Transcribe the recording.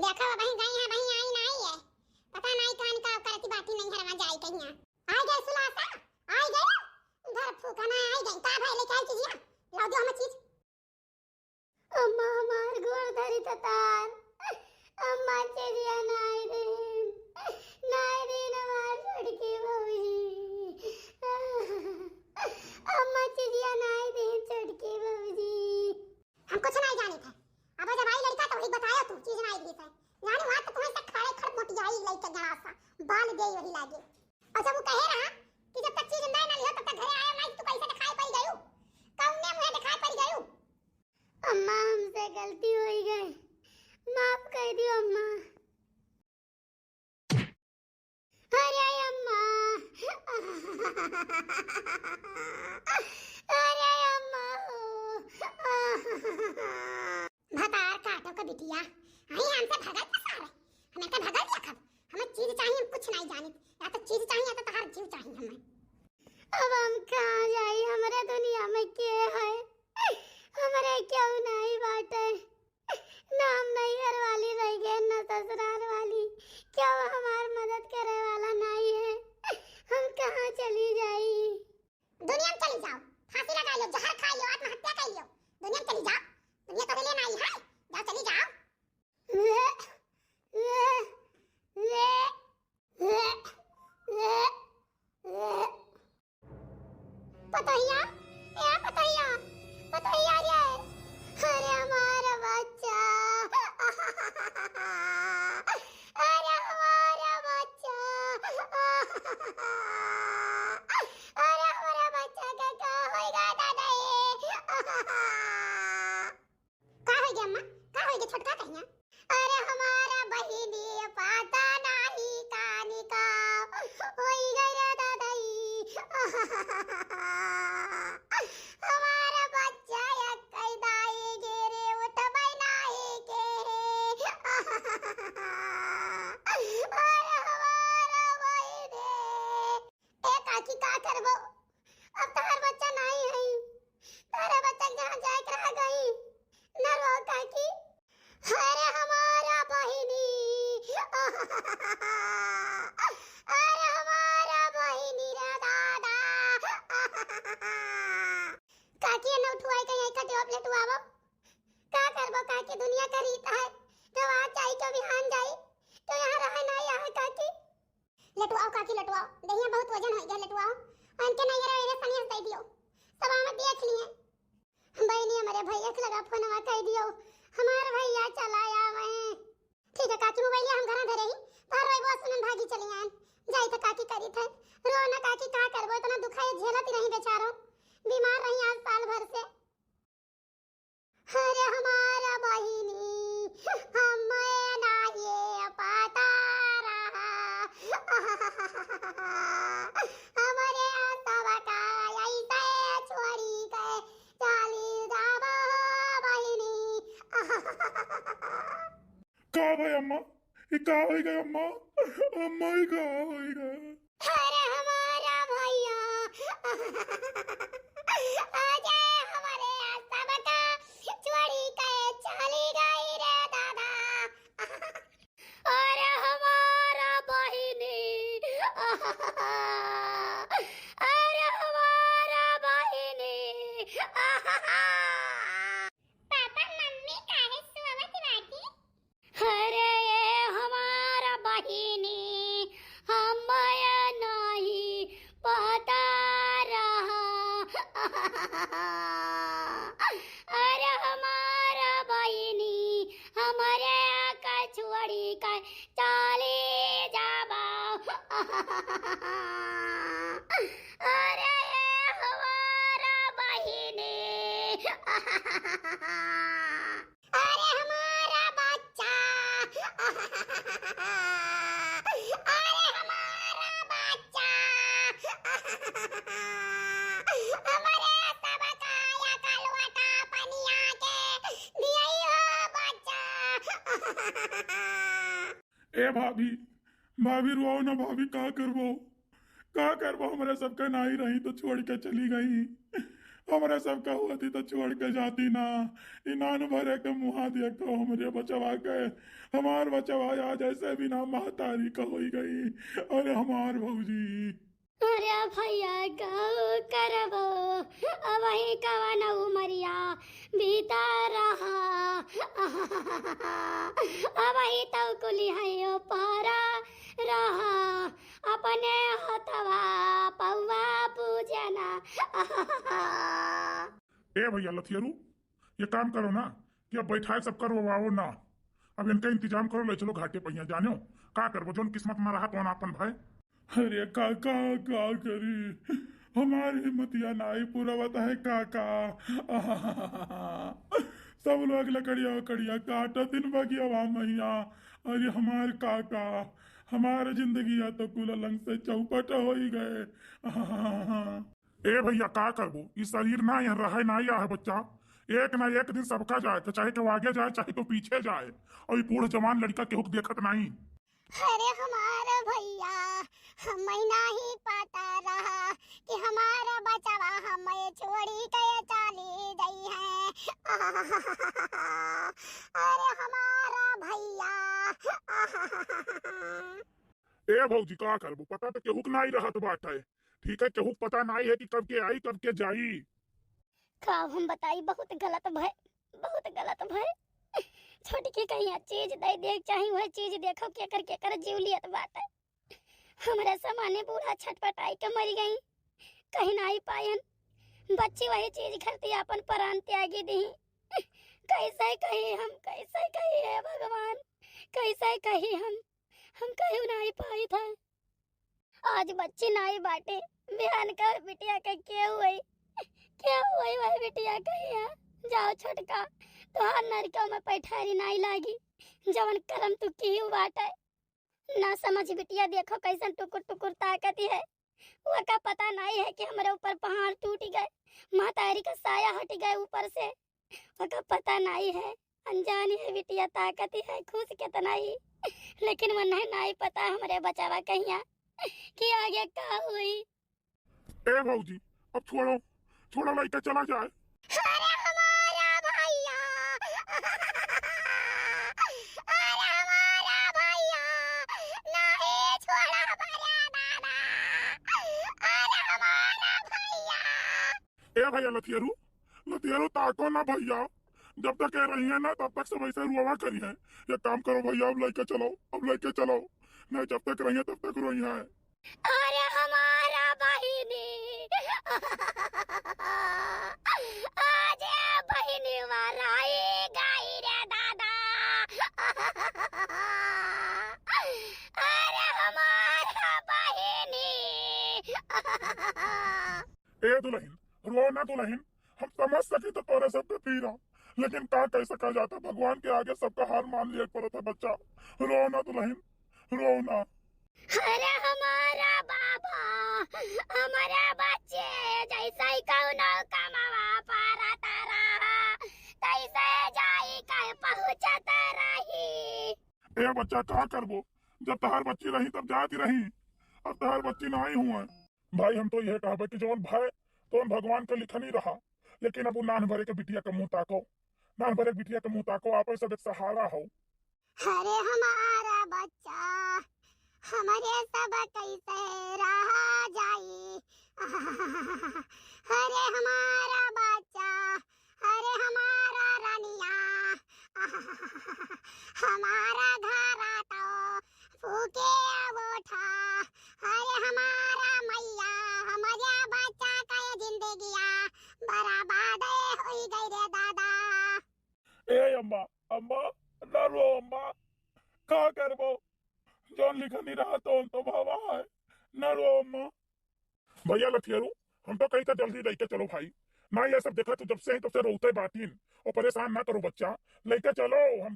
देखा वहीं गई है वहीं आई नहीं है पता नहीं कहां का करती बाटी नहीं हरवा जाई कहिया आ गए सुलासा आ गए इधर फूका ना आ गई का भाई लेके आई चीजिया लाओ दो हम चीज अम्मा हमार गोड़ धरी ततार अम्मा चलिया नहीं दिन हमार छोड़के बाबूजी अम्मा चलिया नहीं दिन छोड़के बाबूजी हम कुछ नहीं जाने थे अब जब आई लड़का तो वही बताया तू चीज नहीं दी थे यानी वहां तो तुम्हें तक खड़े खड़ मोटियाई लड़का जरा सा बाल दे वही लागे और जब वो कहे रहा कि जब तक चीज नहीं ना लियो तब तक घरे आया नहीं तू कैसे दिखाई पड़ गयो कौने मुझे दिखाई पड़ गयो अम्मा हमसे गलती हो गई माफ कर दियो अम्मा अरे अम्मा अरे अम्मा भतार काटो का बिटिया आई हमसे भगत पसार हमें तो भगत या खब हमें चीज चाहिए हम कुछ नहीं जाने या तो चीज चाहिए या तो तहार जीव चाहिए हमें अब हम कहां जाई हमारे दुनिया में के है हमारे क्यों नहीं बाटे नाम नहीं घर वाली रह गए न ससुराल वाली क्यों हमार मदद करे वाला नहीं है हम कहां चली जाई दुनिया में चली जाओ फांसी लगा लो जहर खा लो आत्महत्या कर लो दुनिया में चली जाओ दुनिया तो लेना आई है जाओ चली जाओ पतैया पतैया पतैया रे अरे हमारा बच्चा अरे हमारा बच्चा अरे हमारा बच्चा का क्या होएगा दादा का होएगा अम्मा का होएगा छोटका कहिया अरे हमारा बहिनी पता नहीं कानी का होएगा रे दादाई हमारा बच्चा एक कैदाई गिरे उठ बनाए के अरे हमारा बहिनी ए काकी का करबो अब तार बच्चा नहीं है तारा बच्चा कहां जाए रह गई न रो काकी अरे हमारा बहिनी अरे हमारा बहिनी रे दादा काकी न उठवाई कहीं का जॉब लेटवावो का करबो काकी दुनिया का रीत है जो आज जाई जो बिहान जाई तो यहां रहे ना यहां काकी लेटवाओ काकी लेटवाओ दहिया बहुत वजन हो गया लेटवाओ अनके नहीं रे सनिया दे दियो सब हम देख लिए बहनी हमारे भैया के लगा फोनवा कह दियो हमार भैया चलाया मैं ठीक है काकी मोबाइल हम घर धरे ही तार वही बस सुनन भागी चली आन जाई तो काकी करी थे रो ना काकी का करबो इतना दुखाए झेलत रही बेचारो बीमार रही आज साल भर से अरे हमारा बहिनी हमें ना ये पता रहा हमारे सब का ऐसे छोड़ी गए चली जाबो बहिनी का भाई अम्मा ये का होएगा अम्मा अम्मा ही का होएगा अरे हमारा भैया आज हमारे सब का चोरी के चली गई रे दादा अरे हमारा बहिनी अरे हमारा बहिनी पापा मम्मी काहे सुवत बाटी अरे ये हमारा बहिनी हमें नहीं पता रहा अरे हमारा बहिनी हमारे का छोड़ी का चले जाबो अरे हमारा बहिनी अरे हमारा बच्चा अरे हमारा बच्चा हमारे सब काया कलवटा पनिया के दियई हो बच्चा ए भाभी भाभी रुआओ ना भाभी का करबो हमारे सबका ना ही रही तो छोड़ के चली गई हमारे सब का हुआ थी तो छोड़ के जाती ना। इनान भरे के मुहा दिया को हमरे बचवा के। हमार बचवा आज ऐसे भी ना महतारी का हो गई। अरे हमार भौजी। अरे भैया गाँव करबो अब वही कवन उमरिया बीता रहा अब वही तो कुली है पारा रहा अपने हथवा पौवा पूजना ए भैया लथियरू, ये काम करो ना कि अब बैठाए सब करवाओ ना। अब इनका इंतजाम करो, ले चलो घाटे पहिया जानो का करबो जोन किस्मत में रहा कौन अपन भाई। अरे काका का करी, हमारी हिम्मतिया नाई पूरा बता है काका। सब लोग लकड़िया कड़िया काटा दिन बगिया मैया। अरे हमार काका, हमारे जिंदगी या तो कुल लंग से चौपट हो ही गए। ए भैया का करबो, इस शरीर ना यहाँ रहे ना या है बच्चा। एक ना एक दिन सबका जाए, तो चाहे तो आगे जाए चाहे तो पीछे जाए। और ये बूढ़ जवान लड़का के हुक देखत नहीं। अरे हमारा भैया हमें नहीं पता रहा कि हमारा बचवा हमें छोड़ी के चली गई है। अरे हमारा भैया। ए भौजी का करबो, पता तो केहुक नहीं रहत बात है। ठीक है, केहुक पता नहीं है कि कब के आई कब के जाई। का हम बताई, बहुत गलत भय, बहुत गलत भय। छोटी के कहीं चीज दे देख चाहे वह चीज देखो के कर जीवलियत बात है। हमारे सामान्य बूढ़ा छटपटाई के मर गई, कहीं नहीं पायन। बच्ची वही चीज खरती अपन प्राण त्यागी दी। कैसे कही हम, कैसे कही है भगवान, कैसे कही हम कहीं नहीं पाई था। आज बच्ची नहीं बाटे, बिहान का बिटिया का क्या हुई वह बिटिया कही। जाओ छोटका, तोहार नरकों में पैठारी नहीं लागी, जवन करम तू की बाटे। ना समझ बिटिया, देखो कैसन टुकुर टुकुर ताकती है। वो का पता नहीं है कि हमारे ऊपर पहाड़ टूट गए, महतारी का साया हट गए ऊपर से। वो का पता नहीं है, अनजानी है बिटिया ताकती है खुश कितना ही। लेकिन वो नहीं पता हमारे बचावा कहिया कि आगे का हुई। ए भौजी अब छोड़ो छोड़ो, लड़का चला जाए। अरे हमारा भैया, अरे हमारा भैया नहीं छोड़ा हमारा दादा। अरे हमारा भैया। ए भैया लथियरू, लथियरू ताको ना भैया। जब तक कह रही है ना तब तक सब ऐसे रुआ करी है। ये काम करो भैया, अब लेके चलो, अब लेके चलो। नहीं जब तक रही है तब तक रोई है। अरे हमारा बहिनी, आज बहिनी वाला गाई रे दादा। अरे हमारा बहिनी। ए दुल्हन रो ना दुल्हन, हम समझ सके तो तोरे सबके पीरा, लेकिन का कह सका जाता, भगवान के आगे सबका हार मान लिया पड़ता बच्चा। रो ना दुल्हन, रो ना। अरे हमारा बाबा, हमारा बच्चे जैसा ही कौनो कमावा पारा तारा, तैसे जाई कहीं पहुंचता रही। ए बच्चा का करबो, जब तहार बच्ची रही तब जाती रही, अब तहार बच्ची नहीं हुआ। भाई हम तो यह कहबे कि जौन भाई तो भगवान के लिखन ही रहा, लेकिन अब नान भरे के बिटिया के मुंह ताको, नान भरे के बिटिया के मुंह ताको, आप सब एक सहारा हो। अरे हमारा बच्चा हमारे सब कैसे रहा जाई। अरे हमारा बच्चा, अरे हमारा रानिया, हमारा घर तो फूके उठा। अरे हमारा मैया, हमारा बच्चा का जिंदगिया बर्बाद हो गई रे दादा। ए अम्मा, अम्मा ना रो अम्मा, का करबो, जौन लिखा नहीं रहा तो भावा है, ना रो अम्मा। भैया लथियरू, हम तो कहीं का जल्दी लेके चलो भाई। ना ये सब देखा तो जब से ही तब से रोते बातीन और परेशान ना करो बच्चा, लेके चलो। हम